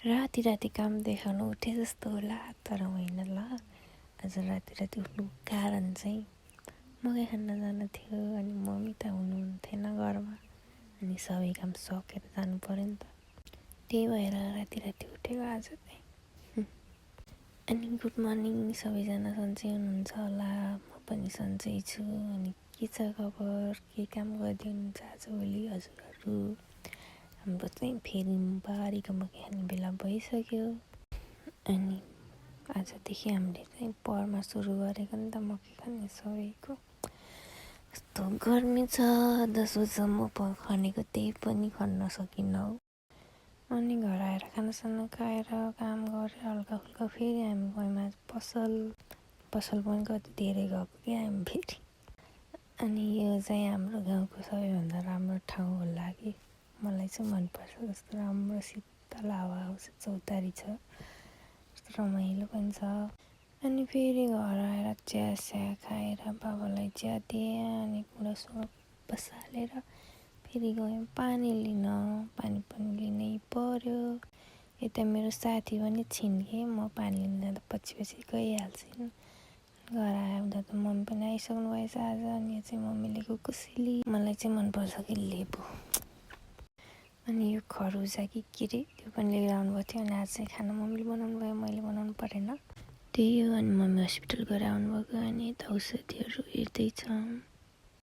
राति राति काम देखाउनु उठे जस्तो होला, तर होइन ल। आज राति राति उठ्नु कारण चाहिँ मकै खान जानु थियो, अनि मम्मी त हुनुहुन्थेन घरमा, अनि सबै काम सकेर जानु पर्यो नि त। त्यही भएर राति राति उठेको आज चाहिँ। अनि गुड मर्निङ सबैजना, सन्चै हुनुहुन्छ होला, म पनि सन्चै छु। अनि के छ खबर, के काम गर्दै हुनुहुन्छ आजभोलि हजुरहरू? हाम्रो चाहिँ फेरि बारीको मकै खाने बेला भइसक्यो। अनि आजदेखि हामीले चाहिँ पहरमा सुरु गरेको नि त मकै खाने सबैको। यस्तो गर्मी छ, 10 बजीसम्म खनेको त्यही पनि खन्न सकिनँ हौ। अनि घर आएर खानासाना खाएर काम गरेर हल्का फुल्का फेरि हामी गयौँ आज पसल पनि कति धेरै गएको क्या हामी फेरि। अनि यो चाहिँ हाम्रो गाउँको सबैभन्दा राम्रो ठाउँ होला कि, मलाई चाहिँ मनपर्छ। कस्तो राम्रो शीतल हावा आउँछ, चौतारी छ, कस्तो रमाइलो पनि छ। अनि फेरि घर आएर चिया खाएर बाबालाई चिया दिएँ, अनि बुढासँग बसालेर फेरि गयौँ पानी लिन। पानी पनि लिनै पर्यो। यता मेरो साथी पनि छिन्के, म पानी लिन जाँदा पछि गइहाल्छिन्। घर आउँदा त मम्मी पनि आइसक्नु भएछ आज। अनि यो चाहिँ मम्मीले कुकुसिली, मलाई चाहिँ मनपर्छ कि लेबु। अनि यो खरबुजा कि के रे, त्यो पनि लिएर आउनुभएको थियो। अनि आज चाहिँ खाना मम्मीले बनाउनु भयो, मैले बनाउनु परेन। त्यही हो, अनि मम्मी हस्पिटल गएर आउनुभएको। अनि यता औषधिहरू हेर्दैछ।